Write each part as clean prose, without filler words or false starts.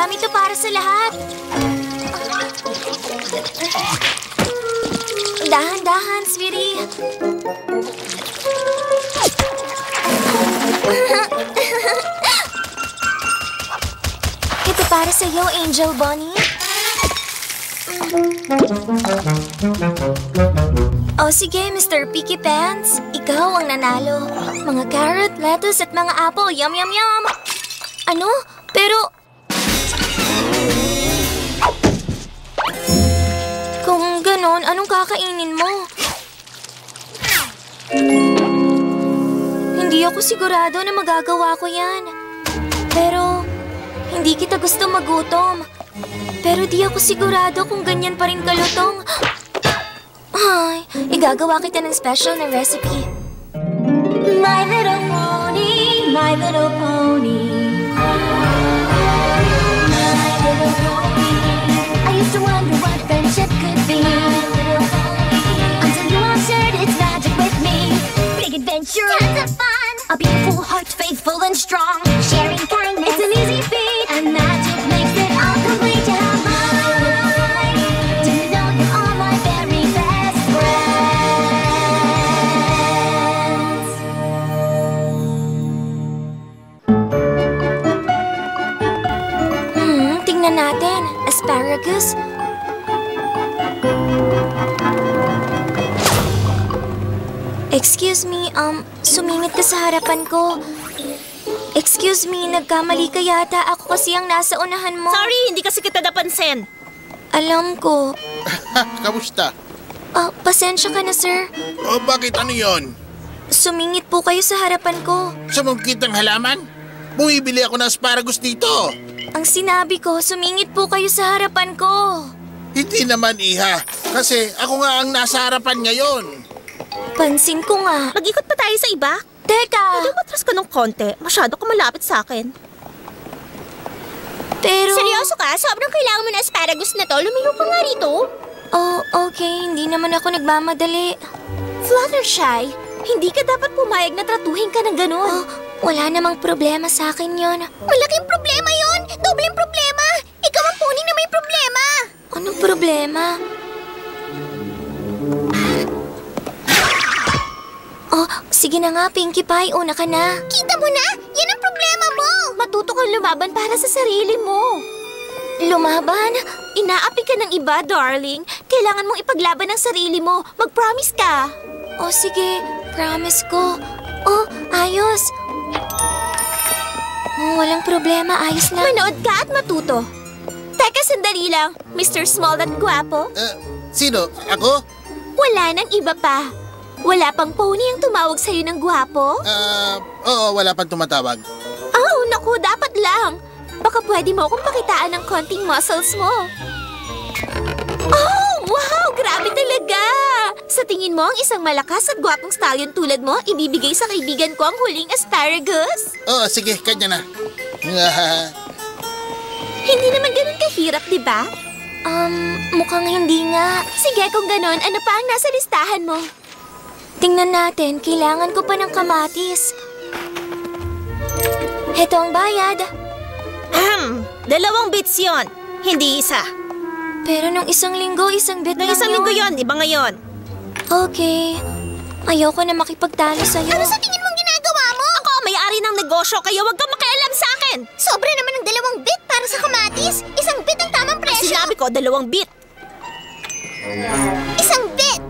Madami to para sa lahat. Dahan-dahan, sweetie. Ito para sa'yo, Angel Bunny. O sige, Mr. Picky Pants. Ikaw ang nanalo. Mga carrot, lettuce at mga apple. Yum, yum, yum. Ano? Pero... Kung ganon, anong kakainin mo? Hindi ako sigurado na magagawa ko yan. Pero, hindi kita gusto magutom. Pero di ako sigurado kung ganyan pa rin kalutong. Ay, igagawa kita ng special na recipe. My little pony, my little pony. My little pony. I used to wonder what friendship could be. Until you all shared its magic with me. Big adventure, tons of fun. A beautiful heart, faithful and strong. Sharing kindness, it's an easy feat. And magic makes it all complete. You have mine. Do you know you are my very best friends? Tingnan natin. Asparagus. Excuse me, sumingit ka sa harapan ko. Excuse me, nagkamali ka yata. Ako kasi ang nasa unahan mo. Sorry, hindi kasi kita napansin. Alam ko. Kamusta? Pasensya ka na, sir. Bakit ano yon? Sumingit po kayo sa harapan ko. Sumungkit ang halaman? Bumibili ako ng asparagus dito. Ang sinabi ko, sumingit po kayo sa harapan ko. Hindi naman, Iha. Kasi ako nga ang nasa harapan ngayon. Pansin ko nga. Mag-ikot pa tayo sa iba? Teka! Pwede matras ka ng konti. Masyado ka malapit sa akin. Pero... Seryoso ka? Sobrang kailangan mo na asparagus na to. Lumiho ka nga rito. Oh, okay. Hindi naman ako nagmamadali. Fluttershy, hindi ka dapat pumayag na tratuhin ka ng ganun. Wala namang problema sa akin yon. Malaking problema yon! Dobleng problema! Ikaw ang pony na may problema! Anong problema? Oh, sige na nga, Pinkie Pie. Una ka na. Kita mo na? Yan ang problema mo! Matuto kang lumaban para sa sarili mo. Lumaban? Inaapi ka ng iba, darling. Kailangan mong ipaglaban ang sarili mo. Mag-promise ka. Oh, sige. Promise ko. Oh, ayos. Walang problema. Ayos na. Manood ka at matuto. Teka, sandali lang. Mr. Small at Guwapo. Sino? Ako? Wala nang iba pa. Wala pang pony ang tumawag sa'yo ng Guwapo? Oo, wala pang tumatawag. Oh, naku, dapat lang. Baka pwede mo akong pakitaan ng konting muscles mo. Oh, wow! Grabe talaga! Sa tingin mo, ang isang malakas at gwapong stallion tulad mo, ibibigay sa kaibigan ko ang huling asparagus? Oo, sige, kanya na. Hindi naman ganun kahirap, di ba? Mukhang hindi nga. Sige, kung ganun, ano pa ang nasa listahan mo? Tingnan natin, kailangan ko pa ng kamatis. Heto ang bayad. 2 bits yon, hindi isa. Pero nung isang linggo, isang bit Nung lang isang linggo yon, di ba ngayon? Okay. Ayoko na makipagtalo sa'yo. Ano sa tingin mong ginagawa mo? Ako ang may-ari ng negosyo, kaya huwag kang makialam sa akin. Sobra naman ng 2 bit para sa kamatis. Isang bit ang tamang presyo. Sinabi ko, 2 bit. Isang bit.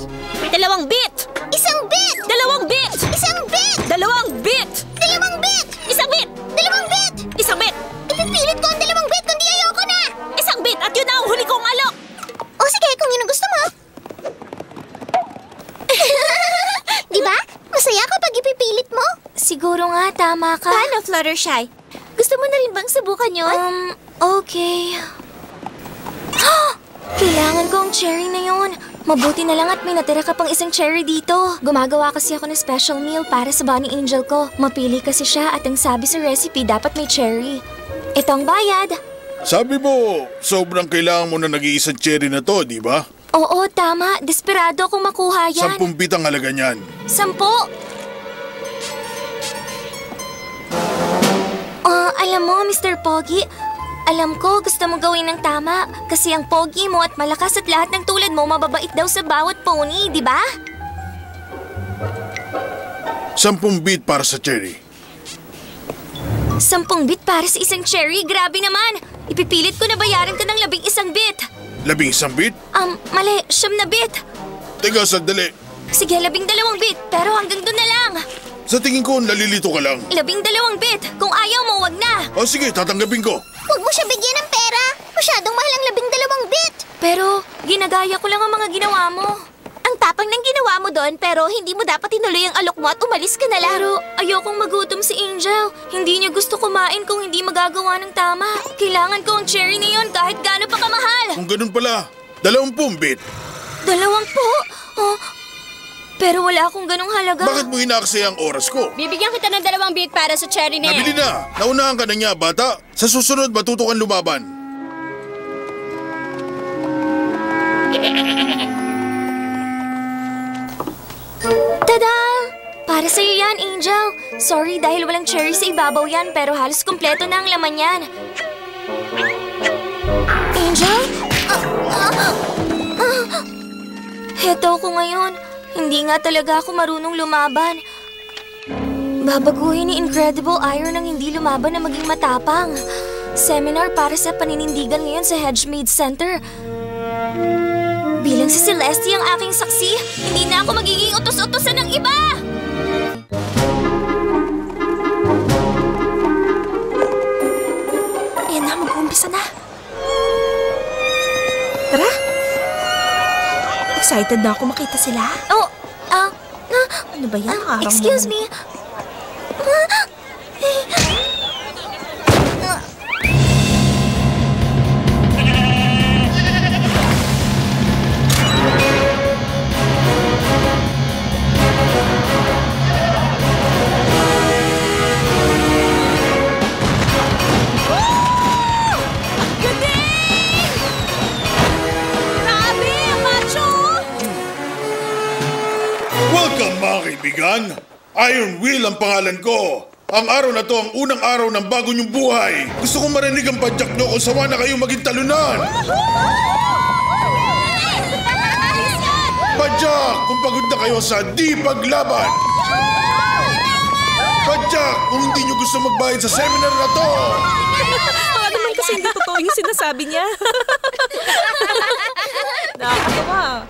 2 bit. Isang bit. 2 bit. Isang bit. 2 bit. 2 bit. Isang bit. 2 bit. Isang bit. Ipipilit ko ang 2 bit kundi ayoko na. Isang bit at yun na ang huli kong alok. O sige, kung yun ang gusto mo. Di ba? Masaya kapag ipipilit mo. Siguro nga, tama ka. Paano, Fluttershy? Gusto mo na rin bang subukan yun? Okay. Kailangan ko ang cherry na yun. Mabuti na lang at may natira ka pang isang cherry dito. Gumagawa kasi ako ng special meal para sa bunny angel ko. Mapili kasi siya at ang sabi sa recipe dapat may cherry. Ito ang bayad. Sabi mo, sobrang kailangan mo na nag-iisang cherry na to, di ba? Oo, tama. Desperado akong makuha yan. 10 bit ang halaga niyan. 10? Alam mo, Mr. Pogi, Alam ko, gusto mo gawin ng tama. Kasi ang pogi mo at malakas at lahat ng tulad mo mababait daw sa bawat pony, di ba? 10 bit para sa cherry. 10 bit para sa isang cherry? Grabe naman! Ipipilit ko na bayaran ka ng 11 bit. 11 bit? Mali. 9 bit. Teka, sandali. Sige, 12 bit. Pero hanggang doon na lang. Sa tingin ko, nalilito ka lang. 12 bit. Kung ayaw mo, wag na. O sige, tatanggapin ko. Huwag mo siya bigyan ng pera. Masyadong mahal ang 12 bit. Pero, ginagaya ko lang ang mga ginawa mo. Ang tapang ng ginawa mo doon, pero hindi mo dapat tinuloy ang alok mo at umalis ka na lang. Pero ayokong magutom si Angel. Hindi niya gusto kumain kung hindi magagawa ng tama. Kailangan ko ang cherry na yun kahit gaano pa kamahal. Kung ganun pala, 20 bit. 20? Oh, pero wala akong ganong halaga. Bakit mo inaaksaya ang oras ko? Bibigyan kita ng 2 bit para sa cherry na Nabili na. Naunahan ka na niya, bata. Sa susunod, matuto kang lumaban. Tada! Para sa'yo yan, Angel. Sorry dahil walang cherry sa ibabaw yan, pero halos kumpleto na ang laman yan. Angel? Heto ako ngayon. Hindi nga talaga ako marunong lumaban. Babaguhin ni Incredible Iron ang hindi lumaban na maging matapang. Seminar para sa paninindigan ngayon sa Hedgemaid Center. Bilang si Celeste ang aking saksi, hindi na ako magiging utos-utosan ng iba! Ayan na, mag-uumpisa na. Tara. Excited na ako makita sila. Oh, Ano ba yan? Araw excuse naman. me. Welcome mga kaibigan! Iron Will ang pangalan ko. Ang araw na to ang unang araw ng bago niyong buhay. Gusto kong marinig ang padyak nyo kung sawa na kayong maging talunan. Padyak kung pagod na kayo sa di paglaban. Padyak kung hindi nyo gusto magbayad sa seminar na to. Baka naman kasi hindi totoo yung sinasabi niya. Nakakatawa.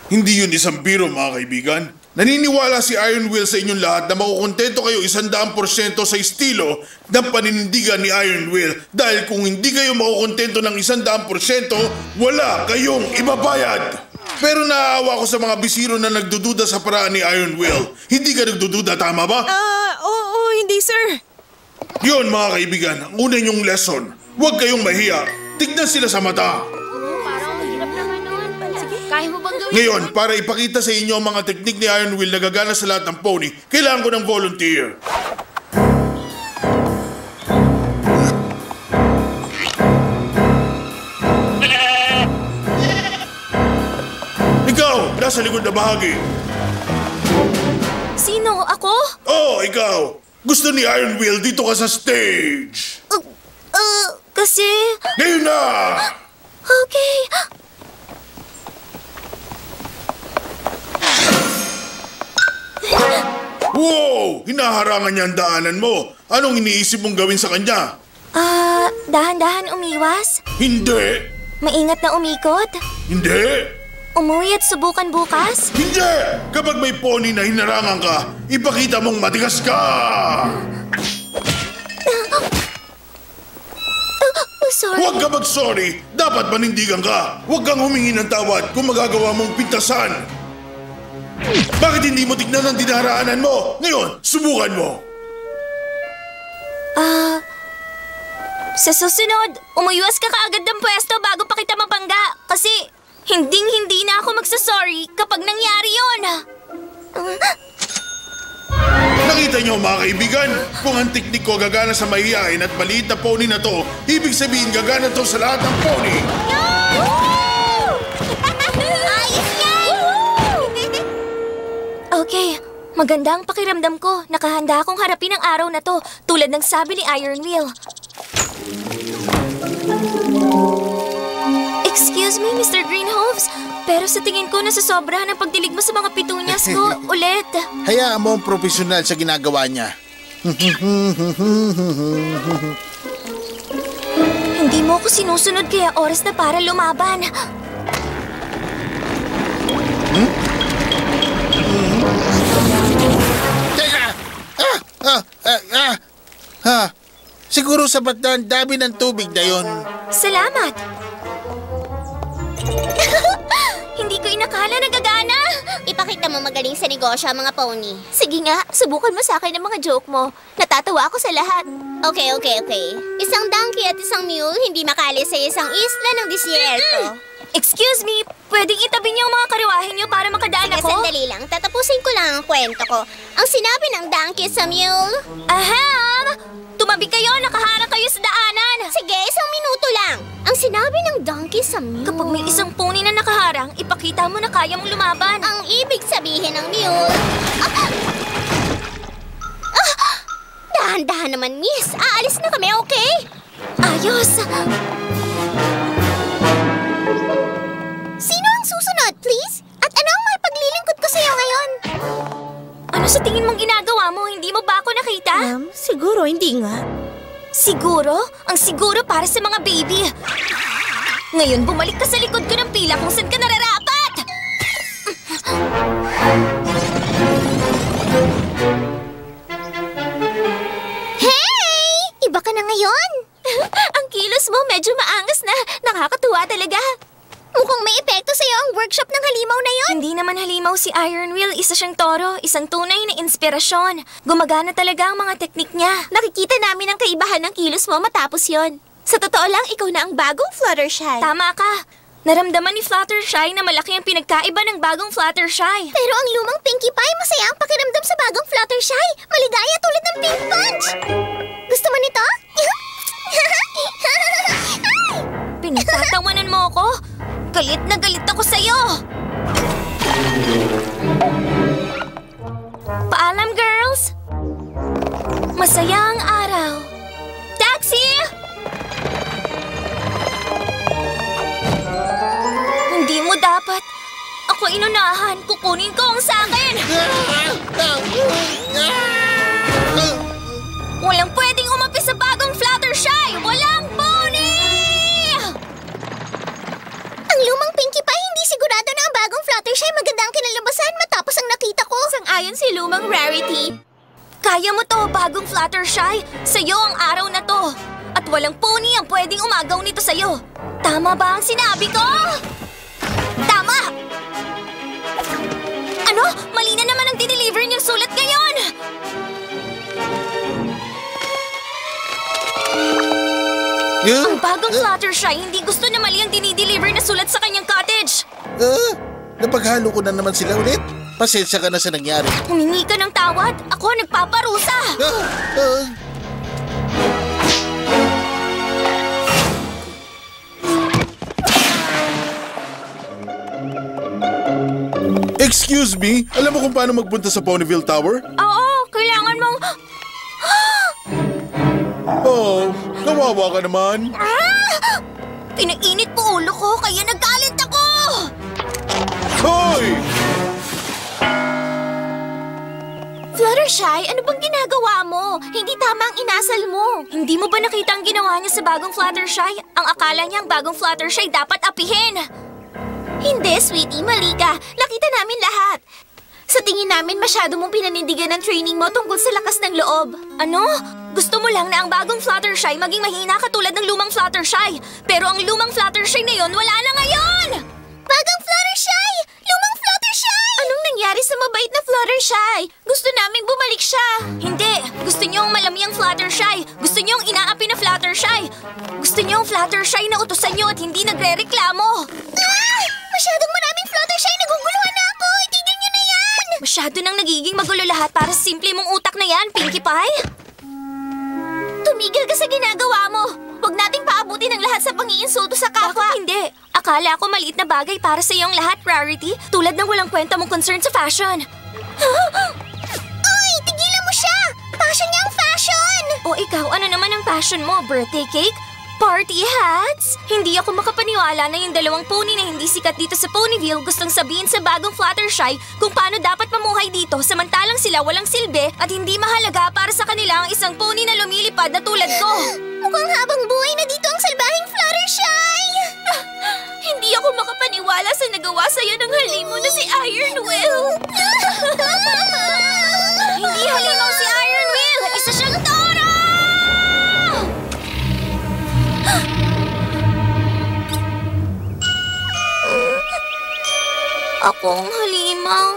Hindi yun isang biro mga kaibigan. Naniniwala si Iron Will sa inyong lahat na makukontento kayo 100% sa estilo ng paninindigan ni Iron Will. Dahil kung hindi kayo makukontento ng 100%, wala kayong ibabayad. Pero naaawa ko sa mga bisiro na nagdududa sa paraan ni Iron Will. Hindi ka nagdududa, tama ba? Oo, hindi sir. Yun mga kaibigan, ang una niyong lesson. Huwag kayong mahiya. Tignan sila sa mata. Parang mahirap naman nun. Kaya mo bang gawin? Ngayon, para ipakita sa inyo ang mga teknik ni Iron Will na gagana sa lahat ng pony, kailangan ko ng volunteer. Ikaw, nasa likod na bahagi. Sino? Ako? Oh, ikaw. Gusto ni Iron Will dito ka sa stage. Kasi... Ngayon na! Okay. Wow! Hinaharangan niya ang daanan mo. Anong iniisip mong gawin sa kanya? Dahan-dahan umiwas? Hindi! Maingat na umikot? Hindi! Umuwi at subukan bukas? Hindi! Kapag may pony na hinarangan ka, ipakita mong matigas ka! Sorry. Huwag ka mag-sorry! Dapat panindigan ka! Huwag kang humingi ng tawad kung magagawa mong pintasan! Bakit hindi mo tignan ang dinaraanan mo? Ngayon, subukan mo! Sa susunod, umuywas ka kaagad ng pwesto bago pa kita mabangga. Kasi hinding-hindi na ako magsasorry kapag nangyari yon. Nakita niyo mga kaibigan, kung ang teknik ko gagana sa mahihain at maliit na pony na to, ibig sabihin gagana to sa lahat ng pony. Ayos yan! Okay, maganda ang pakiramdam ko. Nakahanda akong harapin ang araw na to, tulad ng sabi ni Iron Will. Excuse me, Mr. Greenhoves, pero sa tingin ko nasasobrahan ang pagdilig mo sa mga petunias ko ulit. Hayaan mo ang profesional sa ginagawa niya. Hindi mo ako sinusunod kaya oras na para lumaban. Teka! Siguro sapat na ang dami ng tubig na yon. Salamat! Hindi ko inakala na gagana! Ipakita mo magaling sa negosyo ang mga pony. Sige nga, subukan mo sa akin ang mga joke mo. Natatawa ako sa lahat. Okay. Isang donkey at isang mule hindi makalis sa isang isla ng disyerto. Excuse me, pwedeng itabi niyo ang mga karawahe niyo para makadaan Sige, ako? sandali lang. Tatapusin ko lang ang kwento ko. Ang sinabi ng donkey sa mule... Ahem! Tumabi kayo, nakaharang kayo sa daanan! Sige, isang minuto lang. Ang sinabi ng donkey sa mule... Kapag may isang pony na nakaharang, ipakita mo na kaya mong lumaban. Ang ibig sabihin ng mule... Dahan-dahan naman, miss. Aalis na kami, okay? Ayos! Sino ang susunod, please? At ano ang may paglilingkod ko sa'yo ngayon? Ano sa tingin mong ginagawa mo? Hindi mo ba ako nakita? Siguro hindi nga. Siguro? Ang siguro para sa mga baby. Ngayon, bumalik ka sa likod ko ng pila kung saan ka nararapat! Hey! Iba ka na ngayon. Ang kilos mo medyo maangas na. Nakakatuwa talaga. Mukhang may epekto sa'yo ang workshop ng halimaw na yon. Hindi naman halimaw si Iron Will. Isa siyang toro. Isang tunay na inspirasyon. Gumagana talaga ang mga teknik niya. Nakikita namin ang kaibahan ng kilos mo matapos yon. Sa totoo lang, ikaw na ang bagong Fluttershy. Tama ka. Naramdaman ni Fluttershy na malaki ang pinagkaiba ng bagong Fluttershy. Pero ang lumang Pinkie Pie, masaya ang pakiramdam sa bagong Fluttershy. Maligaya tulad ng Pink Punch. Gusto mo nito? Pinagtatawanan mo ako? Galit na galit ako sa'yo! Paalam, girls! Masaya ang araw. Taxi! Hindi mo dapat. Ako inunahan. Kukunin ko ang sa'kin! Walang pwedeng umapi sa bagong Fluttershy! Walang pony! Ang lumang Pinkie Pie, hindi sigurado na ang bagong Fluttershy maganda ang kinalabasan matapos ang nakita ko. Sang-ayon si Lumang Rarity. Kaya mo to, bagong Fluttershy. Sa'yo ang araw na to. At walang pony ang pwedeng umagaw nito sa'yo. Tama ba ang sinabi ko? Tama! Ano? Mali na naman ang dineliver niyong sulat ngayon! Ang bagong Fluttershy hindi gusto na mali ang dinideliver na sulat sa kanyang cottage. Napaghalo ko na naman sila ulit. Pasensya ka na sa nangyari. Humingi ka ng tawad. Ako nagpaparusa. Excuse me, alam mo kung paano magpunta sa Ponyville Tower? Oo, kailangan mong... Oh, kawawa ka naman. Pinainit po ulo ko, kaya nagalit ako! Hoy! Fluttershy, ano bang ginagawa mo? Hindi tama ang inasal mo. Hindi mo ba nakita ang ginawa niya sa bagong Fluttershy? Ang akala niya ang bagong Fluttershy dapat apihin. Hindi, sweetie, mali ka. Nakita namin lahat. Sa tingin namin, masyado mong pinanindigan ng training mo tungkol sa lakas ng loob. Ano? Gusto mo lang na ang bagong Fluttershy maging mahina katulad ng lumang Fluttershy. Pero ang lumang Fluttershy na yon wala na ngayon! Bagong Fluttershy! Lumang Fluttershy! Anong nangyari sa mabait na Fluttershy? Gusto naming bumalik siya. Hindi. Gusto niyo ang malamiang Fluttershy. Gusto niyo ang inaapi na Fluttershy. Gusto niyo ang Fluttershy na utusan niyo at hindi nagre-reklamo. Masyadong maraming Fluttershy! Naguguluhan na ako! Itigil niyo na yan! Masyado nang nagiging magulo lahat para sa simple mong utak na yan, Pinkie Pie. Tumigil ka sa ginagawa mo. Huwag nating paabutin ang lahat sa pangiinsulto sa kapwa. Bakit hindi? Akala ko maliit na bagay para sa iyong lahat, Rarity. Tulad ng walang kwenta mong concern sa fashion. Uy! Tigilan mo siya! Passion niya ang fashion! O Ikaw, ano naman ang passion mo? Birthday cake? Party hats? Hindi ako makapaniwala na yung dalawang pony na hindi sikat dito sa Ponyville gustong sabihin sa bagong Fluttershy kung paano dapat mamuhay dito samantalang sila walang silbi at hindi mahalaga para sa kanila ang isang pony na lumilipad na tulad ko. Mukhang habang buhay na dito ang salbahing Fluttershy! Hindi ako makapaniwala sa nagawa sa'yo ng halimo na si Iron Will. Hindi halimaw si Iron Will! Isa siyang toro! Akong halimaw.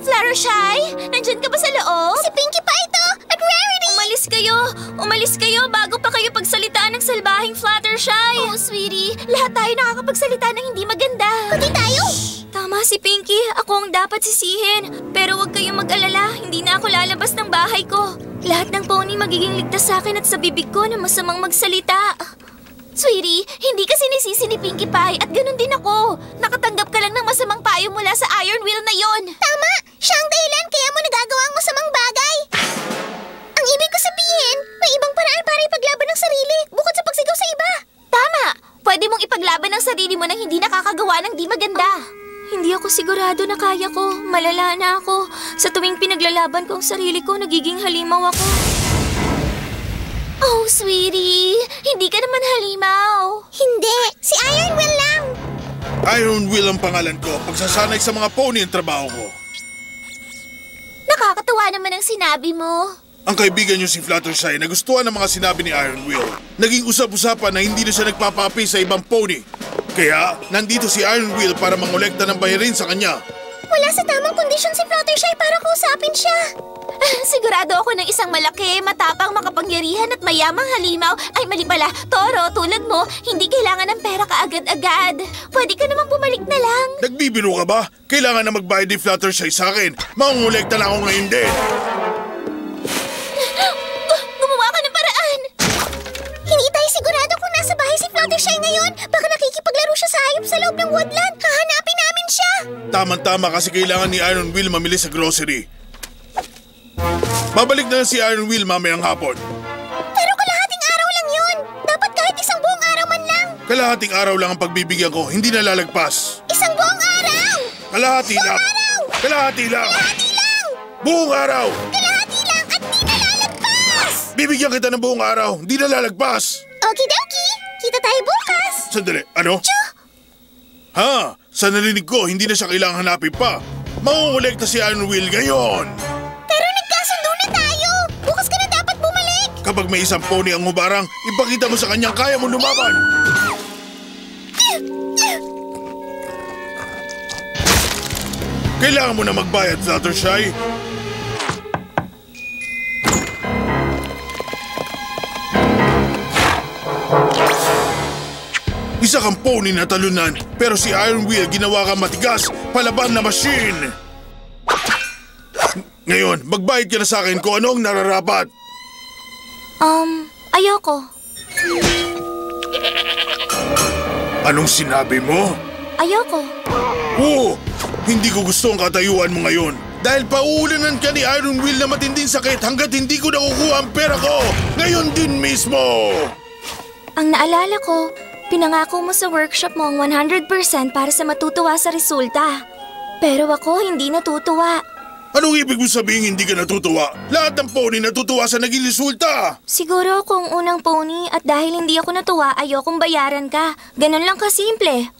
Fluttershy, nandyan ka ba sa loob? Si Pinkie Pie ito! At Rarity! Umalis kayo! Umalis kayo bago pa kayo pagsalitaan ng salbahing Fluttershy! Oh, sweetie. Lahat tayo nakakapagsalita ng hindi maganda. Kundi tayo! Tama si Pinkie, ako ang dapat sisihin. Pero huwag kayong mag-alala, hindi na ako lalabas ng bahay ko. Lahat ng pony magiging ligtas sa akin at sa bibig ko na masamang magsalita. Sweetie, hindi kasi nisisi ni Pinkie Pie at ganun din ako. Nakatanggap ka lang ng masamang payo mula sa Iron Will na yon. Tama! Siya ang dahilan kaya mo nagagawa ang masamang bagay. Ang ibig ko sabihin, may ibang paraan para ipaglaban ng sarili bukod sa pagsigaw sa iba. Tama! Pwede mong ipaglaban ang sarili mo nang hindi nakakagawa ng di maganda. Hindi ako sigurado na kaya ko. Malala na ako. Sa tuwing pinaglalaban ko ang sarili ko, nagiging halimaw ako. Oh, sweetie, hindi ka naman halimaw. Hindi, si Iron Will lang. Iron Will ang pangalan ko. Pagsasanay sa mga pony ang trabaho ko. Nakakatuwa naman ang sinabi mo. Ang kaibigan niyo si Fluttershy nagustuhan ng mga sinabi ni Iron Will. Naging usap-usapan na hindi na siya nagpapapi sa ibang pony. Kaya, nandito si Iron Will para mangolekta ng bayarin sa kanya. Wala sa tamang kondisyon si Fluttershy para kausapin siya. Sigurado ako ng isang malaki, matapang, makapangyarihan at mayamang halimaw. Ay, mali pala. Toro, tulad mo, hindi kailangan ng pera kaagad-agad. Pwede ka namang bumalik na lang. Nagbibiro ka ba? Kailangan na magbayad ni Fluttershy sa akin. Mangongolekta na ako ngayon din. Gumawa ka ng paraan. Hindi tayo sigurado kung nasa bahay si Fluttershy ngayon. Baka nakikipaglaro siya sa hayop sa loob ng woodland. Hahanapin namin siya. Tama-tama kasi kailangan ni Iron Will mamili sa grocery. Babalik na si Iron Will mamayang hapon. Pero kalahating araw lang yun. Dapat kahit isang buong araw man lang. Kalahating araw lang ang pagbibigyan ko, hindi na lalagpas. Isang buong araw! Kalahati lang. Araw! Kalahati lang. Kalahati lang! Buong araw. Kalahati lang at di na lalagpas! Bibigyan kita ng buong araw, hindi na lalagpas. Okidoki! Kita tayo bukas! Sandali, ano? Ha? Sa narinig ko, hindi na siya kailangan hanapin pa. Mangongolekta si Iron Will ngayon. Pero nagkasundo na tayo! Bukas ka na dapat bumalik! Kapag may isang pony ang humarang, ipakita mo sa kanyang kaya mo lumaban. Kailangan mo na magbayad, Fluttershy. Isa kang pony na talunan, pero si Iron Will ginawa kang matigas, palaban na machine. Ngayon, magbayad ka na sa akin kung ano ang nararapat. Ayoko. Anong sinabi mo? Ayoko. Oo, hindi ko gusto ang katayuan mo ngayon. Dahil pauulanan ka ni Iron Will na matinding sakit hanggat hindi ko nakukuha ang pera ko. Ngayon din mismo. Ang naalala ko, pinangako mo sa workshop mo ang 100% para sa matutuwa sa resulta. Pero ako hindi natutuwa. Anong ibig mo sabihin hindi ka natutuwa? Lahat ng pony natutuwa sa naging resulta. Siguro kung unang pony at dahil hindi ako natuwa, ayokong bayaran ka. Ganun lang kasimple.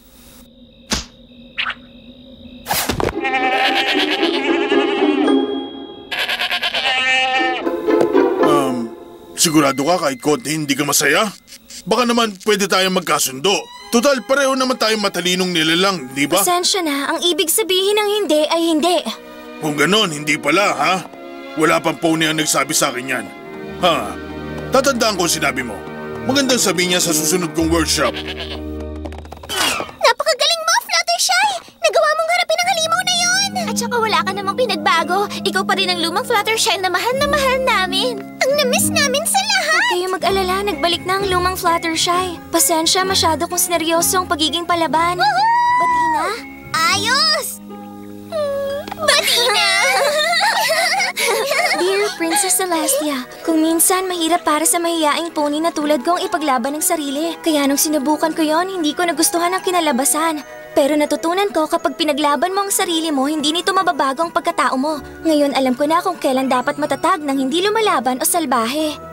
Sigurado ka kahit konti hindi ka masaya? Baka naman pwede tayong magkasundo. Total, pareho naman tayong matalinong nilalang, di ba? Pasensya na, ang ibig sabihin ng hindi ay hindi. Kung ganon, hindi pala, ha? Wala pang pony ang nagsabi sa akin yan. Ha? Tatandaan ko ang sinabi mo. Magandang sabihin niya sa susunod kong workshop. Napakagaling mo, Fluttershy! Nagawa mong harapin ang halimaw na yon! At saka wala ka namang pinagbago. Ikaw pa rin ang lumang Fluttershy na mahal namin. Ang na-miss namin sa lahat. Huwag kayong mag-alala, nagbalik na ang lumang Fluttershy. Pasensya, masyado kong sineryoso ang pagiging palaban. Bati na? Ayos! Bati na! Dear Princess Celestia, kung minsan mahirap para sa mahiyaing pony na tulad ko ang ipaglaban ng sarili. Kaya nung sinubukan ko yon, hindi ko nagustuhan ang kinalabasan. Pero natutunan ko kapag pinaglaban mo ang sarili mo, hindi nito mababago ang pagkatao mo. Ngayon alam ko na kung kailan dapat matatag nang hindi lumalaban o salbahe.